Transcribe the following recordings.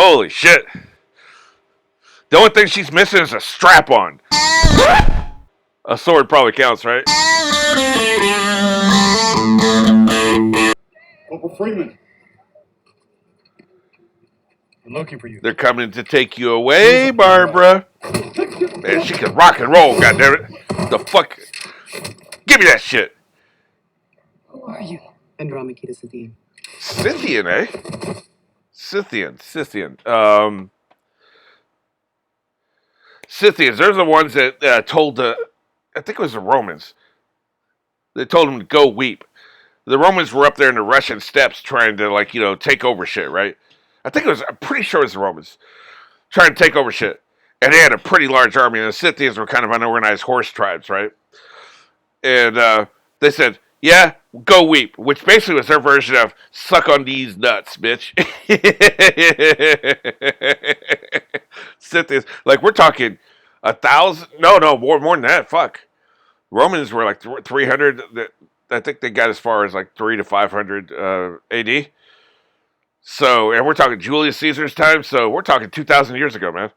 Holy shit. The only thing she's missing is a strap on. A sword probably counts, right? Corporal Freeman. I'm looking for you. They're coming to take you away, Barbara. Man, she can rock and roll, goddammit. The fuck? Give me that shit. Who are you? Andromeda Scythian. Scythian, eh? Scythian. Scythians, they're the ones that told the, I think it was the Romans. They told them to go weep. The Romans were up there in the Russian steppes trying to, like, take over shit, right? I'm pretty sure it was the Romans trying to take over shit. And they had a pretty large army, and the Scythians were kind of unorganized horse tribes, right? And they said, yeah, go weep, which basically was their version of suck on these nuts, bitch. Scythians, like, we're talking 1,000, no, more than that, fuck. Romans were like 300, I think they got as far as like 300 to 500 AD. So, and we're talking Julius Caesar's time, so we're talking 2,000 years ago, man.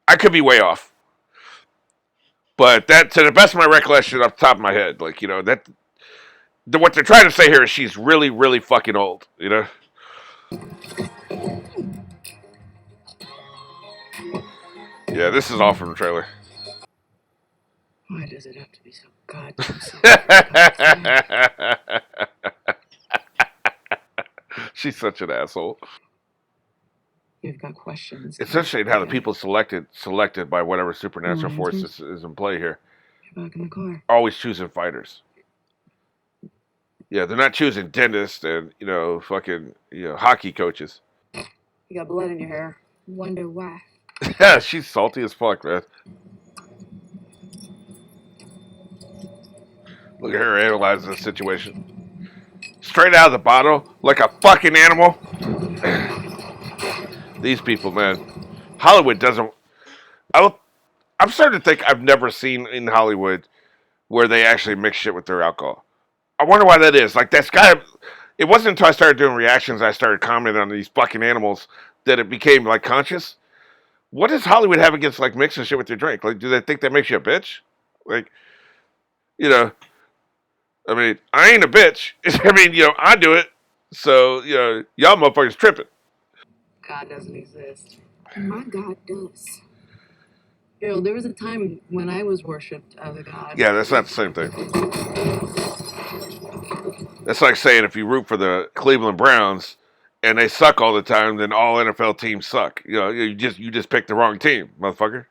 I could be way off. But that, to the best of my recollection off the top of my head, like, that, what they're trying to say here is she's really, really fucking old, Yeah, this is all from the trailer. Why does it have to be so goddamn She's such an asshole. You've got questions. It's interesting how the people selected by whatever supernatural force is in play here. You're back in the car. Always choosing fighters. Yeah, they're not choosing dentists and, fucking, hockey coaches. You got blood in your hair. Wonder why. Yeah, she's salty as fuck, man. Look at her analyzing the situation. Straight out of the bottle, like a fucking animal. These people, man. Hollywood doesn't... I'm starting to think I've never seen in Hollywood where they actually mix shit with their alcohol. I wonder why that is. Like, that's guy... It wasn't until I started doing reactions I started commenting on these fucking animals that it became, like, conscious. What does Hollywood have against, like, mixing shit with your drink? Like, do they think that makes you a bitch? Like, I mean, I ain't a bitch. I mean, I do it. So, y'all motherfuckers tripping. God doesn't exist. My God does. There was a time when I was worshipped as a god. Yeah, that's not the same thing. That's like saying if you root for the Cleveland Browns and they suck all the time, then all NFL teams suck. You just picked the wrong team, motherfucker.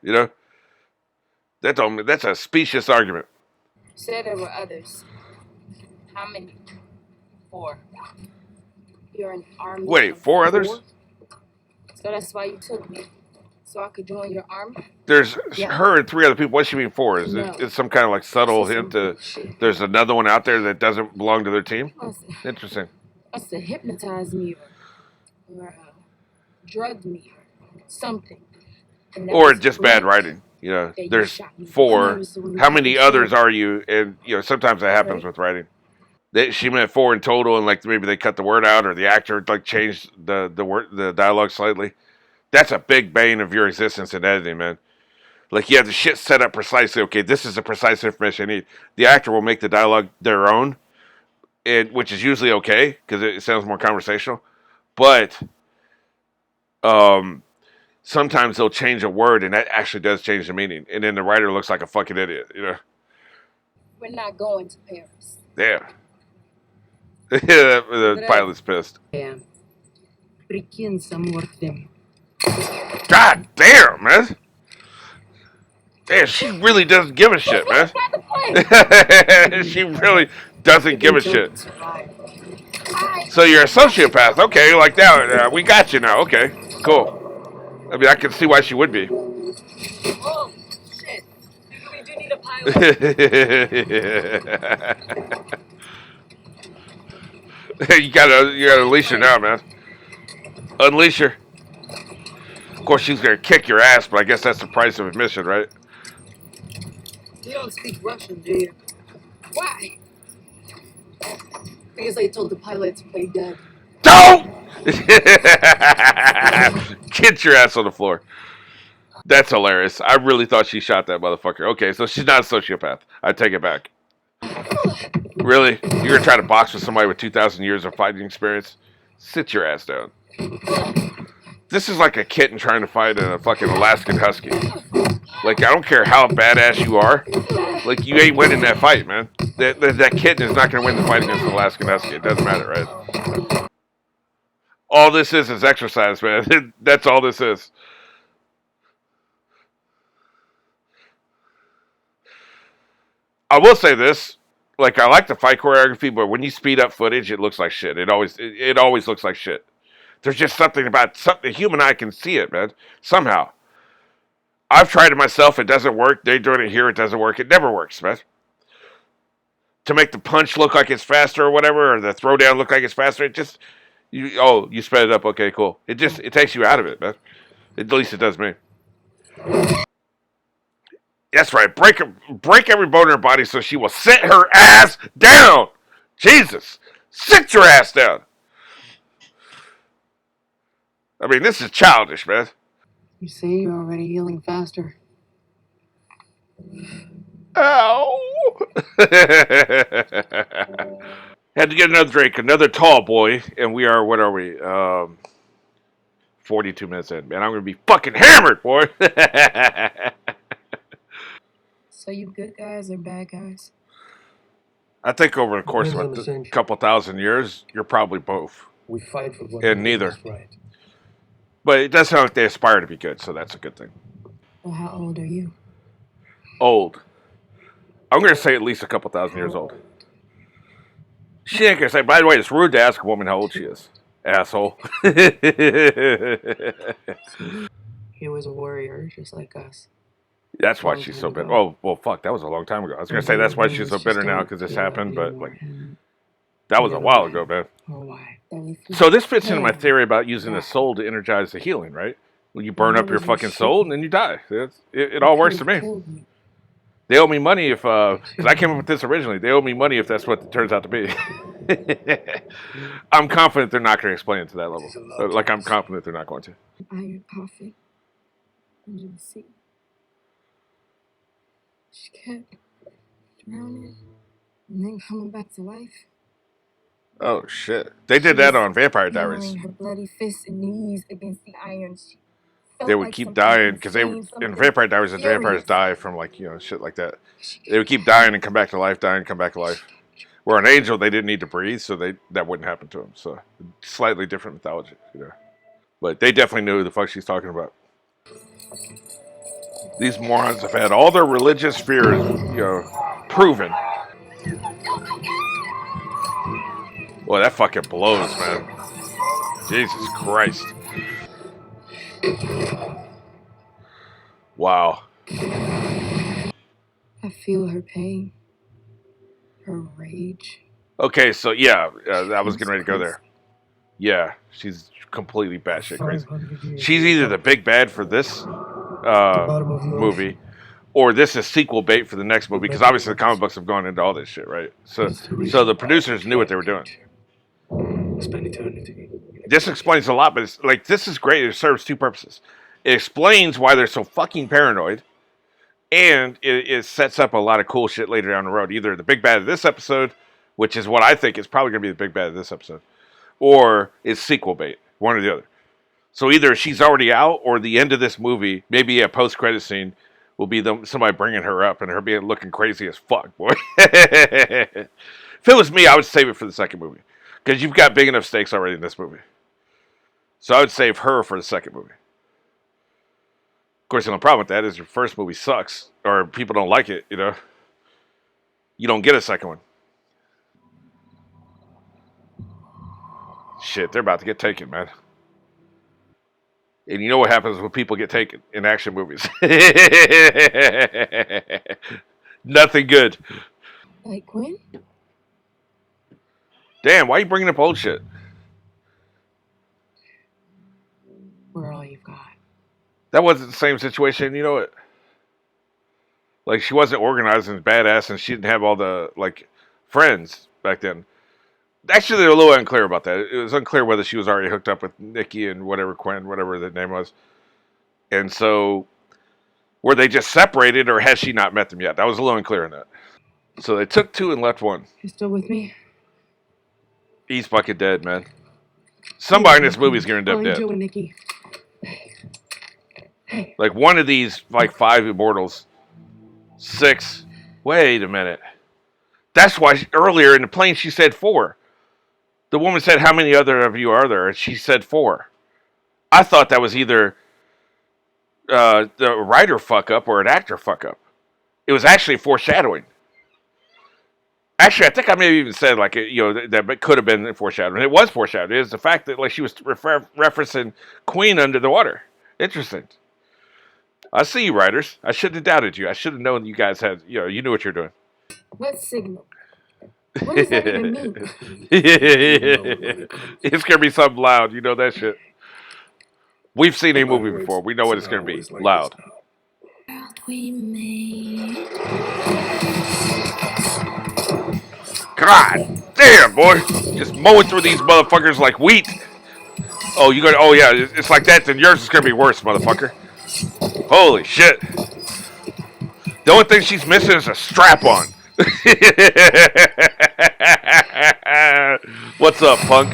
That's a specious argument. You said there were others. How many? 4. You're an army. Wait, 4 others? So that's why you took me. So I could join your army? There's her and 3 other people. What does she mean 4? Is it some kind of like subtle hint to there's another one out there that doesn't belong to their team? Interesting. Must have hypnotized me or drugged me or something. Or just bad writing. There's 4. How many others are you? And sometimes that happens with writing. She meant 4 in total, and like maybe they cut the word out, or the actor like changed the dialogue slightly. That's a big bane of your existence in editing, man. Like, you have the shit set up precisely. Okay, this is the precise information I need. The actor will make the dialogue their own, which is usually okay because it sounds more conversational. But sometimes they'll change a word, and that actually does change the meaning. And then the writer looks like a fucking idiot, We're not going to Paris. Yeah. The pilot's pissed. Yeah. Прикинь, самотным. God damn, man. Damn, she really doesn't give a shit, man. She really doesn't give a shit. So you're a sociopath. Okay, like that. We got you now. Okay, cool. I mean, I can see why she would be. Oh, shit. We do need a pilot. You gotta unleash her now, man. Unleash her. Of course, she's gonna kick your ass, but I guess that's the price of admission, right? You don't speak Russian, do you? Why? Because I told the pilot to play dead. Don't Get your ass on the floor. That's hilarious. I really thought she shot that motherfucker. Okay, so she's not a sociopath. I take it back. Really? You're gonna try to box with somebody with 2,000 years of fighting experience? Sit your ass down. This is like a kitten trying to fight a fucking Alaskan husky. Like, I don't care how badass you are. Like, you ain't winning that fight, man. That kitten is not gonna win the fight against the Alaskan husky. It doesn't matter, right? All this is exercise, man. That's all this is. I will say this. Like, I like the fight choreography, but when you speed up footage, it looks like shit. It always looks like shit. There's just something about something. The human eye can see it, man. Somehow. I've tried it myself. It doesn't work. They're doing it here. It doesn't work. It never works, man. To make the punch look like it's faster or whatever, or the throwdown look like it's faster, it just you sped it up. Okay, cool. It takes you out of it, man. At least it does me. That's right. Break every bone in her body so she will sit her ass down. Jesus, sit your ass down. I mean, this is childish, man. You say you're already healing faster. Ow! Had to get another drink, another tall boy, and we are, what are we? 42 minutes in. Man, I'm going to be fucking hammered, boy. So you good guys or bad guys? I think over the course of a couple thousand years, you're probably both. We fight for what And neither. right. But it does sound like they aspire to be good, so that's a good thing. Well, how old are you? Old. I'm going to say at least a couple thousand years old. She ain't going to say, by the way, it's rude to ask a woman how old she is. Asshole. He was a warrior, just like us. That's why she's so bitter. Oh, well, fuck, that was a long time ago. I was going to say that's why she's so bitter now because this happened, but like, that was a while ago, man. So this fits into my theory about using a soul to energize the healing, right? When you burn up your fucking soul and then you die. It all works to me. They owe me money if, because I came up with this originally. They owe me money if that's what it turns out to be. I'm confident they're not going to explain it to that level. Like, I'm confident they're not going to. Iron coffin under the sea. She kept drowning and then coming back to life. Oh, shit. They did that on Vampire Diaries. Her bloody fists and knees against the iron. They would keep dying because in Vampire Diaries, the vampires die from like shit like that. They would keep dying and come back to life, dying and come back to life. Where an angel, they didn't need to breathe, so that wouldn't happen to them. So slightly different mythology, But they definitely knew who the fuck she's talking about. These morons have had all their religious fears, proven. Boy, that fucking blows, man. Jesus Christ. Wow. I feel her pain, her rage. Okay, so yeah, I was getting ready to go there. Yeah, she's completely batshit crazy. She's either the big bad for this movie, or this is sequel bait for the next movie, because obviously the comic books have gone into all this shit, right? So the producers knew what they were doing. Spend eternity. This explains a lot, but it's like, this is great. It serves two purposes. It explains why they're so fucking paranoid, and it sets up a lot of cool shit later down the road. Either the big bad of this episode, which is what I think is probably going to be the big bad of this episode, or it's sequel bait, one or the other. So either she's already out, or the end of this movie, maybe a post-credit scene, will be somebody bringing her up and her being looking crazy as fuck, boy. If it was me, I would save it for the second movie. Because you've got big enough stakes already in this movie. So I would save her for the second movie. Of course, the only problem with that is your first movie sucks, or people don't like it, You don't get a second one. Shit, they're about to get taken, man. And you know what happens when people get taken in action movies? Nothing good. Like Quinn? Damn, why are you bringing up old shit? We're all you've got. That wasn't the same situation, you know it. Like, she wasn't organized and badass, and she didn't have all the, like, friends back then. Actually, they're a little unclear about that. It was unclear whether she was already hooked up with Nikki and whatever Quinn, whatever the name was. And so, were they just separated, or has she not met them yet? That was a little unclear on that. So they took 2 and left 1. You still with me? He's fucking dead, man. Somebody in this movie is going to end up Joe dead. and Nikki. Like one of these, like 5 immortals, 6. Wait a minute. That's why earlier in the plane she said 4. The woman said, "How many other of you are there?" And she said 4. I thought that was either the writer fuck up or an actor fuck up. It was actually foreshadowing. Actually, I think I may have even said like that could have been foreshadowing. It was foreshadowing. It was the fact that like she was referencing Queen under the water. Interesting. I see you, writers. I shouldn't have doubted you. I should have known you guys had you knew what you're doing. What signal? What does that even mean? It's gonna be something loud. You know that shit. We've seen a movie before. We know what it's gonna be. Loud. World we made. God damn, boy. Just mowing through these motherfuckers like wheat. Oh, you got? Oh yeah, it's like that. Then yours is gonna be worse, motherfucker. Holy shit. The only thing she's missing is a strap-on. What's up, punk?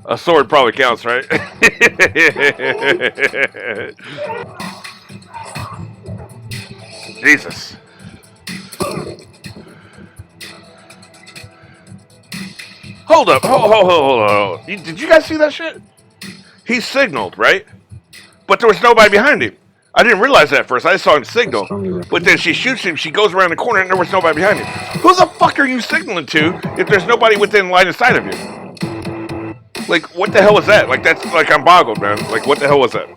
A sword probably counts, right? Jesus. Hold up. Hold. Did you guys see that shit? He signaled, right? But there was nobody behind him. I didn't realize that at first. I just saw him signal. But then she shoots him. She goes around the corner and there was nobody behind him. Who the fuck are you signaling to if there's nobody within line of sight of you? Like, what the hell was that? Like, that's like I'm boggled, man. Like, what the hell was that?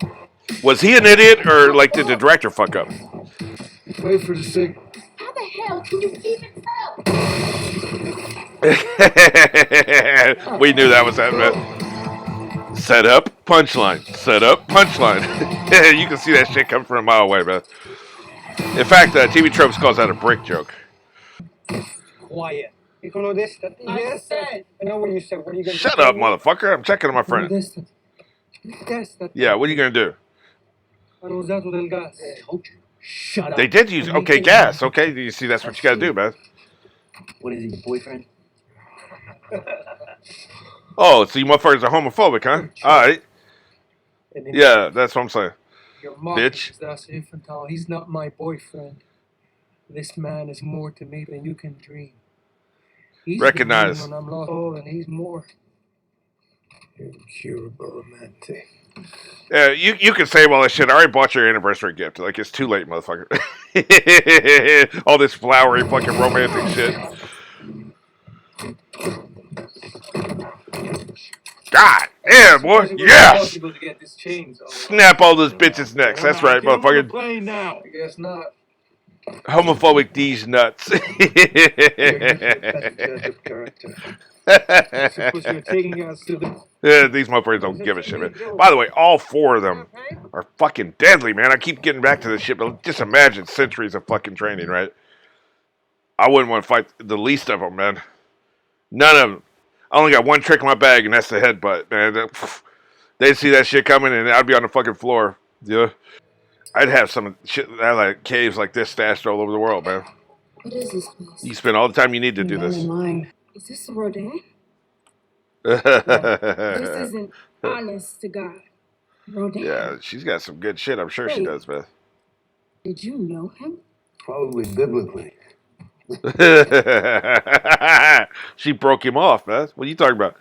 Was he an idiot or like did the director fuck up? Wait for the signal. How the hell can you even tell? We knew that was that, man. Set up, punchline. Set up, punchline. You can see that shit coming from a mile away, man. In fact, TV Tropes calls that a brick joke. Quiet. You know this? Yes. I know what you said. What are you gonna Shut up, motherfucker. I'm checking on my friend. Yeah, what are you going to do? Shut up. They did use, okay, gas. Okay, you see, that's what you got to do, man. What is he, your boyfriend? Oh, so you motherfuckers are homophobic, huh? All right. Yeah, that's what I'm saying. Your mom Bitch. is that's infantile. He's not my boyfriend. This man is more to me than you can dream. He's Recognize. When I'm lost, oh, and he's more. Incurable romantic. Yeah, you can say all this shit. I already bought your anniversary gift. Like, it's too late, motherfucker. All this flowery fucking romantic shit. God damn, boy. Yes! Snap all those bitches' necks. That's right, motherfucker. Play now. I guess not. Homophobic D's nuts. Yeah, these motherfuckers don't give a shit, man. By the way, all 4 of them are fucking deadly, man. I keep getting back to this shit, but just imagine centuries of fucking training, right? I wouldn't want to fight the least of them, man. None of them. I only got one trick in my bag, and that's the headbutt, man. They'd see that shit coming, and I'd be on the fucking floor. Yeah. I'd have some shit, I like caves like this stashed all over the world, man. What is this place? You spend all the time you need to do this. Is this the Rodin? This isn't honest to God. Rodin. Yeah, she's got some good shit. I'm sure she does, man. Did you know him? Probably biblically. She broke him off, man. What are you talking about?